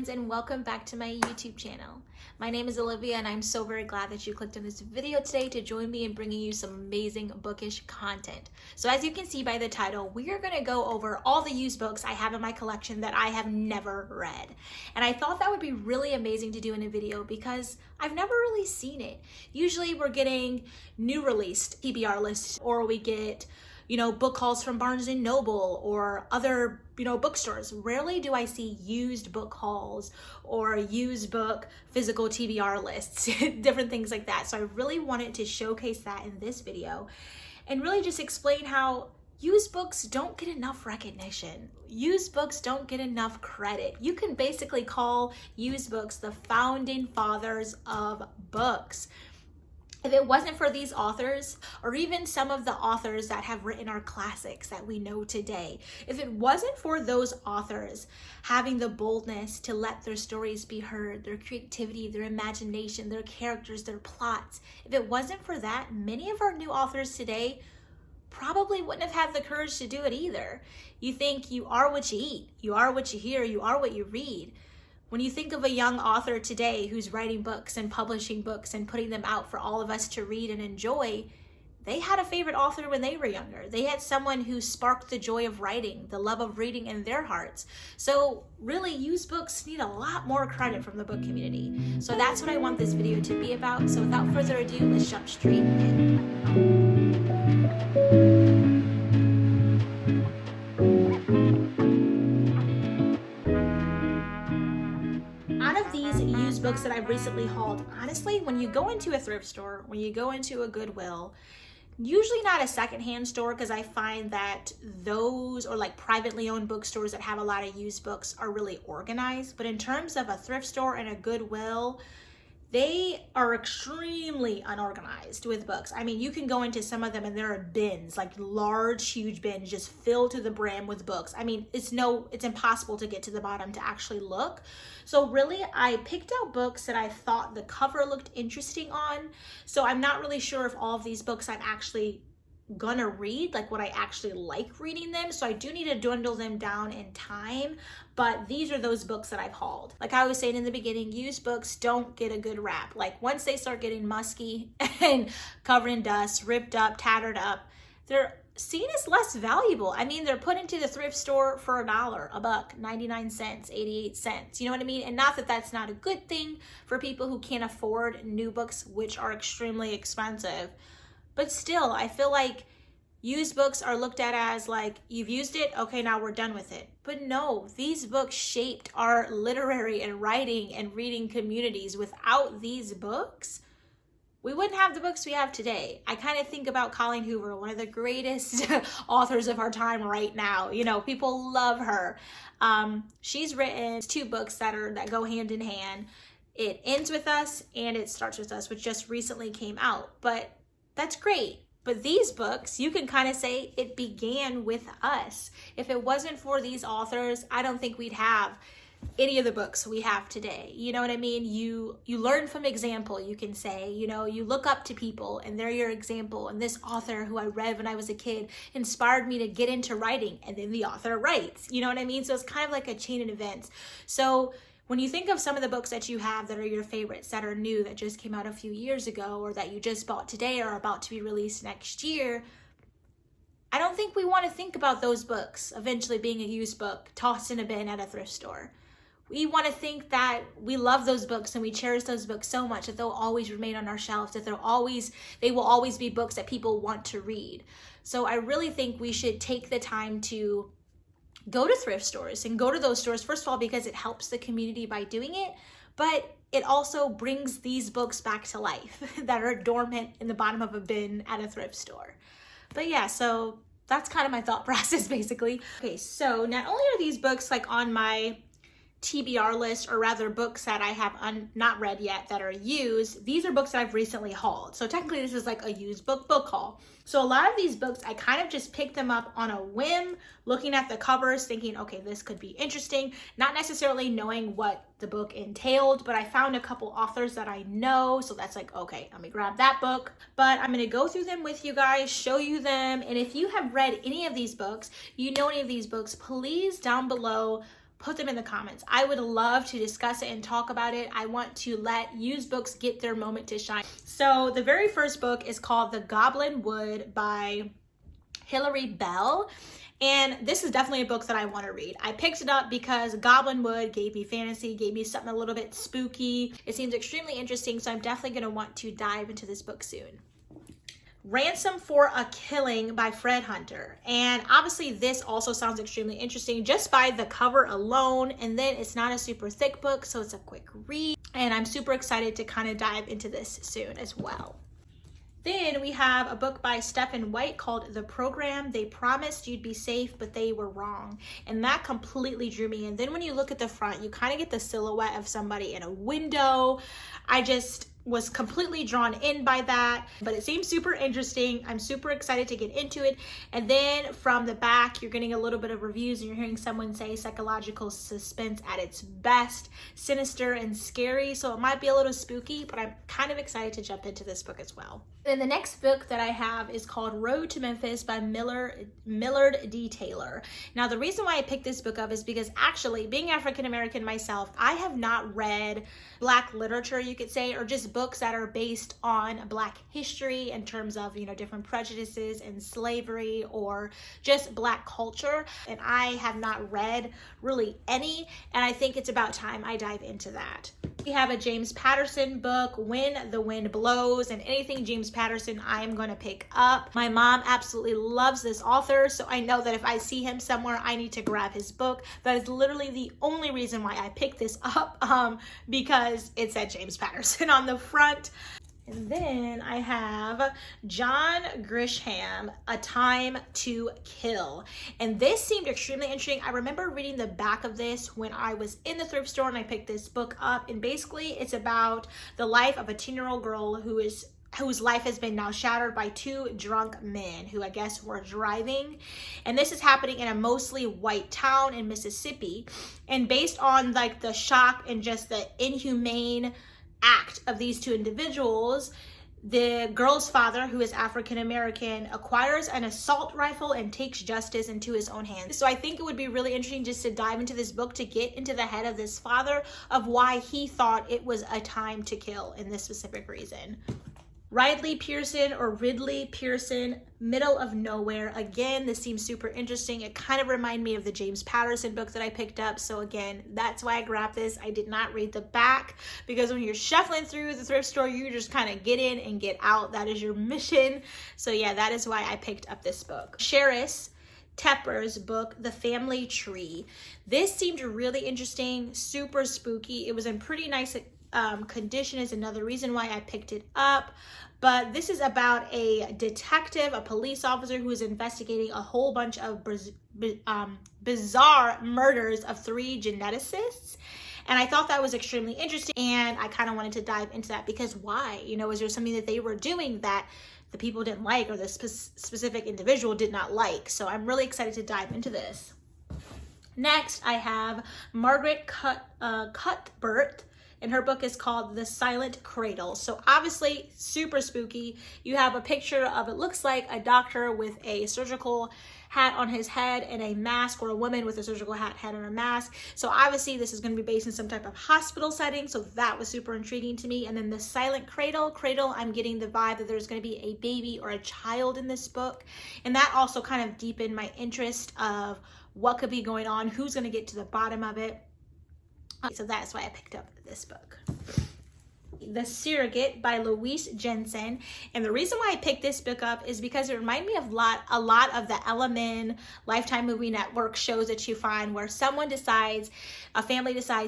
friends, and welcome back to my YouTube channel. My name is Olivia and I'm so very glad that you clicked on this video today to join me in bringing you some amazing bookish content. So as you can see by the title, we are going to go over all the used books I have in my collection that I have never read. And I thought that would be really amazing to do in a video because I've never really seen it. Usually we're getting new released TBR lists, or we get book hauls from Barnes & Noble or other, bookstores. Rarely do I see used book hauls or used book physical TBR lists, different things like that. So I really wanted to showcase that in this video and really just explain how used books don't get enough recognition. Used books don't get enough credit. You can basically call used books the founding fathers of books. If it wasn't for these authors, or even some of the authors that have written our classics that we know today, if it wasn't for those authors having the boldness to let their stories be heard, their creativity, their imagination, their characters, their plots, if it wasn't for that, many of our new authors today probably wouldn't have had the courage to do it either. You think you are what you eat, you are what you hear, you are what you read. When you think of a young author today who's writing books and publishing books and putting them out for all of us to read and enjoy, they had a favorite author when they were younger. They had someone who sparked the joy of writing, the love of reading in their hearts. So really, used books need a lot more credit from the book community. So that's what I want this video to be about. So without further ado, let's jump straight in. Used books that I've recently hauled, honestly, when you go into a thrift store, when you go into a Goodwill, usually not a secondhand store, because I find that those, or like privately owned bookstores that have a lot of used books, are really organized. But in terms of a thrift store and a Goodwill, they are extremely unorganized with books. I mean, you can go into some of them and there are bins, like large, huge bins just filled to the brim with books. I mean, it's impossible to get to the bottom to actually look. So really, I picked out books that I thought the cover looked interesting on. So I'm not really sure if all of these books I'm actually gonna read, like what I actually like reading them. So I do need to dwindle them down in time, but these are those books that I've hauled. Like I was saying in the beginning, used books don't get a good rap. Like once they start getting musky and covered in dust, ripped up, tattered up, they're seen as less valuable. I mean, they're put into the thrift store for $1, a buck, 99 cents, 88 cents. You know what I mean? And not that that's not a good thing for people who can't afford new books, which are extremely expensive. But still, I feel like used books are looked at as like, you've used it, okay, now we're done with it. But no, these books shaped our literary and writing and reading communities. Without these books, we wouldn't have the books we have today. I kind of think about Colleen Hoover, one of the greatest authors of our time right now. People love her. She's written 2 books that go hand in hand. It Ends With Us and It Starts With Us, which just recently came out. But that's great. But these books, you can kind of say it began with us. If it wasn't for these authors, I don't think we'd have any of the books we have today. You know what I mean? You learn from example, you can say. You look up to people and they're your example. And this author who I read when I was a kid inspired me to get into writing. And then the author writes. You know what I mean? So it's kind of like a chain of events. So when you think of some of the books that you have that are your favorites, that are new, that just came out a few years ago, or that you just bought today or are about to be released next year, I don't think we want to think about those books eventually being a used book tossed in a bin at a thrift store. We want to think that we love those books and we cherish those books so much that they'll always remain on our shelves, that they will always be books that people want to read. So I really think we should take the time to go to thrift stores and go to those stores, first of all, because it helps the community by doing it, but it also brings these books back to life that are dormant in the bottom of a bin at a thrift store. But yeah, so that's kind of my thought process basically. Okay, so not only are these books like on my TBR list, or rather books that I have not read yet that are used, these are books that I've recently hauled. So technically this is like a used book haul. So a lot of these books, I kind of just picked them up on a whim, looking at the covers, thinking, okay, this could be interesting, not necessarily knowing what the book entailed, but I found a couple authors that I know. So that's like, okay, let me grab that book. But I'm going to go through them with you guys, show you them. And if you have read any of these books, you know any of these books, please down below put them in the comments. I would love to discuss it and talk about it. I want to let used books get their moment to shine. So the very first book is called The Goblin Wood by Hilary Bell. And this is definitely a book that I want to read. I picked it up because Goblin Wood gave me fantasy, gave me something a little bit spooky. It seems extremely interesting, so I'm definitely going to want to dive into this book soon. Ransom for a Killing by Fred Hunter. And obviously this also sounds extremely interesting just by the cover alone. And then it's not a super thick book, so it's a quick read. And I'm super excited to kind of dive into this soon as well. Then we have a book by Stephen White called The Program. They promised you'd be safe, but they were wrong. And that completely drew me in. Then when you look at the front, you kind of get the silhouette of somebody in a window. I just was completely drawn in by that, but it seems super interesting. I'm super excited to get into it. And then from the back, you're getting a little bit of reviews and you're hearing someone say psychological suspense at its best, sinister and scary. So it might be a little spooky, but I'm kind of excited to jump into this book as well. And the next book that I have is called Road to Memphis by Millard D. Taylor. Now, the reason why I picked this book up is because actually, being African American myself, I have not read Black literature, you could say, or just books that are based on Black history in terms of, different prejudices and slavery or just Black culture. And I have not read really any, and I think it's about time I dive into that. We have a James Patterson book, When the Wind Blows, and anything James Patterson I am going to pick up. My mom absolutely loves this author, so I know that if I see him somewhere, I need to grab his book. That is literally the only reason why I picked this up, because it said James Patterson on the front. And then I have John Grisham, A Time to Kill. And this seemed extremely interesting. I remember reading the back of this when I was in the thrift store and I picked this book up. And basically it's about the life of a 10-year-old girl whose life has been now shattered by two drunk men who I guess were driving. And this is happening in a mostly white town in Mississippi. And based on like the shock and just the inhumane act of these two individuals, the girl's father, who is African American, acquires an assault rifle and takes justice into his own hands. So I think it would be really interesting just to dive into this book to get into the head of this father of why he thought it was a time to kill in this specific reason. Ridley Pearson, Middle of Nowhere. Again, this seems super interesting. It kind of reminded me of the James Patterson book that I picked up. So again, that's why I grabbed this. I did not read the back because when you're shuffling through the thrift store, you just kind of get in and get out. That is your mission. So yeah, that is why I picked up this book. Cherise Tepper's book, The Family Tree. This seemed really interesting, super spooky. It was in pretty nice condition is another reason why I picked it up. But this is about a detective, a police officer who is investigating a whole bunch of bizarre murders of 3 geneticists. And I thought that was extremely interesting. And I kind of wanted to dive into that because why? Is there something that they were doing that the people didn't like or the specific individual did not like? So I'm really excited to dive into this. Next, I have Margaret Cuthbert. And her book is called The Silent Cradle. So obviously super spooky. You have a picture of, it looks like a doctor with a surgical hat on his head and a mask, or a woman with a surgical hat on a mask. So obviously this is going to be based in some type of hospital setting. So that was super intriguing to me. And then The Silent Cradle, I'm getting the vibe that there's going to be a baby or a child in this book. And that also kind of deepened my interest of what could be going on, who's going to get to the bottom of it. So that's why I picked up this book. The Surrogate by Louise Jensen. And the reason why I picked this book up is because it reminded me of a lot of the Element Lifetime Movie Network shows that you find where a family decides,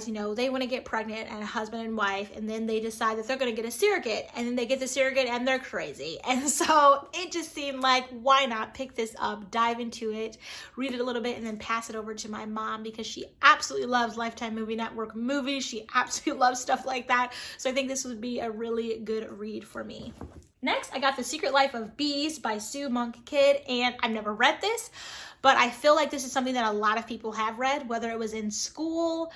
they want to get pregnant, and a husband and wife, and then they decide that they're going to get a surrogate, and then they get the surrogate and they're crazy. And so it just seemed like, why not pick this up, dive into it, read it a little bit, and then pass it over to my mom because she absolutely loves Lifetime Movie Network movies. She absolutely loves stuff like that. So I think this would be a really good read for me. Next, I got The Secret Life of Bees by Sue Monk Kidd, and I've never read this, but I feel like this is something that a lot of people have read, whether it was in school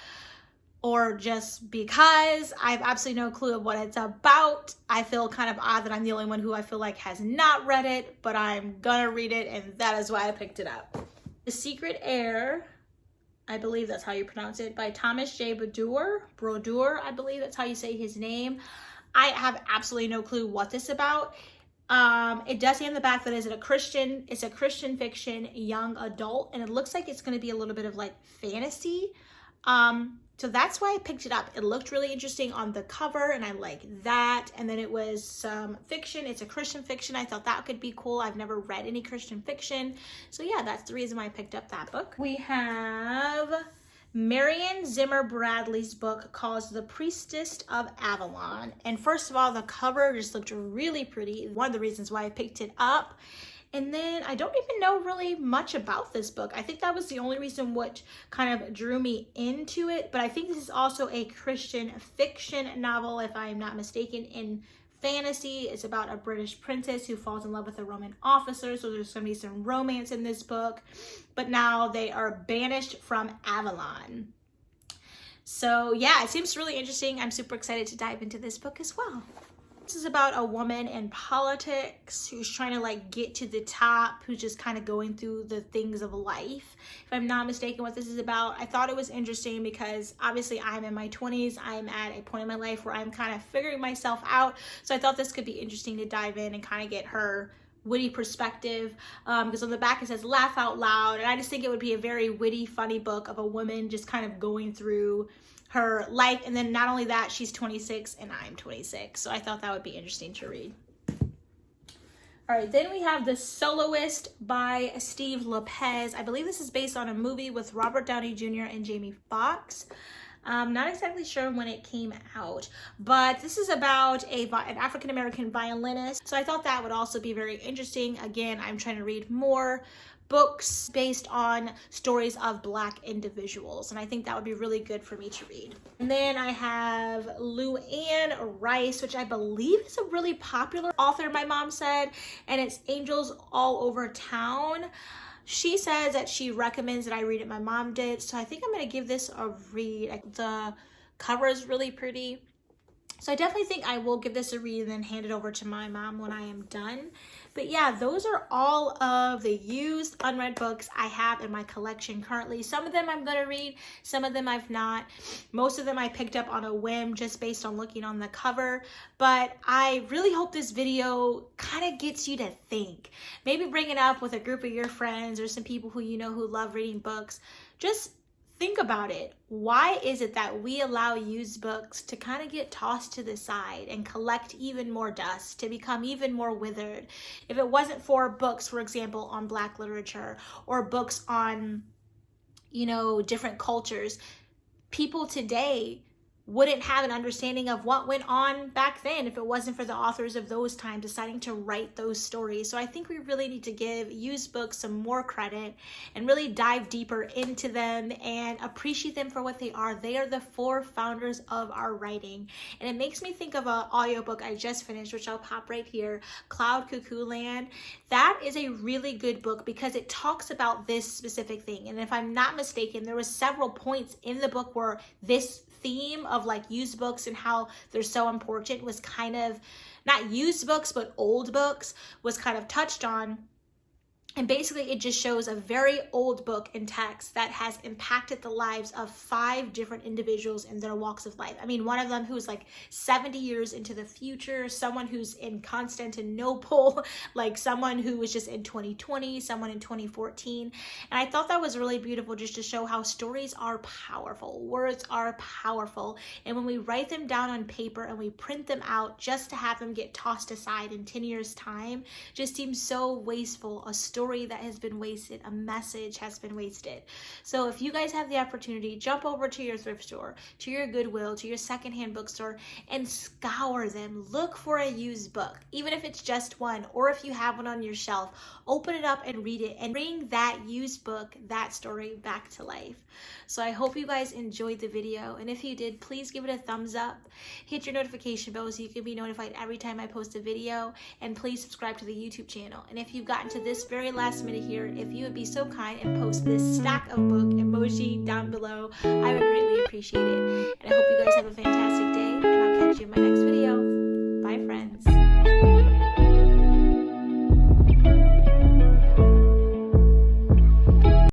or just because. I have absolutely no clue of what it's about. I feel kind of odd that I'm the only one who I feel like has not read it, but I'm gonna read it, and that is why I picked it up. The Secret Heir, I believe that's how you pronounce it, by Thomas J. Brodeur, I believe that's how you say his name. I have absolutely no clue what this is about. It does say in the back that it's a Christian fiction young adult, and it looks like it's going to be a little bit of like fantasy. So that's why I picked it up. It looked really interesting on the cover, and I like that. And then it was some fiction. It's a Christian fiction. I thought that could be cool. I've never read any Christian fiction. So yeah, that's the reason why I picked up that book. We have Marion Zimmer Bradley's book called The Priestess of Avalon. And first of all, the cover just looked really pretty. One of the reasons why I picked it up. And then I don't even know really much about this book. I think that was the only reason what kind of drew me into it. But I think this is also a Christian fiction novel, if I'm not mistaken, in fantasy. It's about a British princess who falls in love with a Roman officer. So there's going to be some romance in this book. But now they are banished from Avalon. So yeah, it seems really interesting. I'm super excited to dive into this book as well. This is about a woman in politics who's trying to like get to the top, who's just kind of going through the things of life. If I'm not mistaken what this is about, I thought it was interesting because obviously I'm in my 20s. I'm at a point in my life where I'm kind of figuring myself out. So I thought this could be interesting to dive in and kind of get her witty perspective, because on the back it says laugh out loud, and I just think it would be a very witty, funny book of a woman just kind of going through her life. And then not only that, she's 26 and I'm 26, so I thought that would be interesting to read. All right, then we have The Soloist by Steve Lopez. I believe this is based on a movie with Robert Downey Jr. and Jamie Foxx. I'm not exactly sure when it came out, but this is about an African-American violinist. So I thought that would also be very interesting. Again, I'm trying to read more books based on stories of Black individuals, and I think that would be really good for me to read. And then I have Luann Rice, which I believe is a really popular author, my mom said, and it's Angels All Over Town. She says that she recommends that I read it. My mom did. So I think I'm going to give this a read. The cover is really pretty. So I definitely think I will give this a read and then hand it over to my mom when I am done. But yeah, those are all of the used unread books I have in my collection currently. Some of them I'm going to read, some of them I've not. Most of them I picked up on a whim just based on looking on the cover. But I really hope this video kind of gets you to think. Maybe bring it up with a group of your friends or some people who you know who love reading books. Just think about it. Why is it that we allow used books to kind of get tossed to the side and collect even more dust, to become even more withered? If it wasn't for books, for example, on Black literature or books on, you know, different cultures, people today wouldn't have an understanding of what went on back then if it wasn't for the authors of those times deciding to write those stories. So I think we really need to give used books some more credit and really dive deeper into them and appreciate them for what they are. They are the forefounders of our writing. And it makes me think of an audiobook I just finished, which I'll pop right here, Cloud Cuckoo Land. That is a really good book because it talks about this specific thing. And if I'm not mistaken, there was several points in the book where this theme of like used books and how they're so important was kind of, not used books, but old books was kind of touched on. And basically it just shows a very old book in text that has impacted the lives of 5 different individuals in their walks of life. I mean, one of them who's like 70 years into the future, someone who's in Constantinople, like someone who was just in 2020, someone in 2014. And I thought that was really beautiful just to show how stories are powerful. Words are powerful. And when we write them down on paper and we print them out just to have them get tossed aside in 10 years time, just seems so wasteful. A story that has been wasted, a message has been wasted. So if you guys have the opportunity, jump over to your thrift store, to your Goodwill, to your secondhand bookstore, and scour them. Look for a used book, even if it's just one, or if you have one on your shelf, open it up and read it and bring that used book, that story back to life. So I hope you guys enjoyed the video, and if you did, please give it a thumbs up, hit your notification bell so you can be notified every time I post a video, and please subscribe to the YouTube channel. And if you've gotten to this very last minute here, if you would be so kind and post this stack of book emoji down below, I would greatly appreciate it. And I hope you guys have a fantastic day, and I'll catch you in my next video. Bye, friends.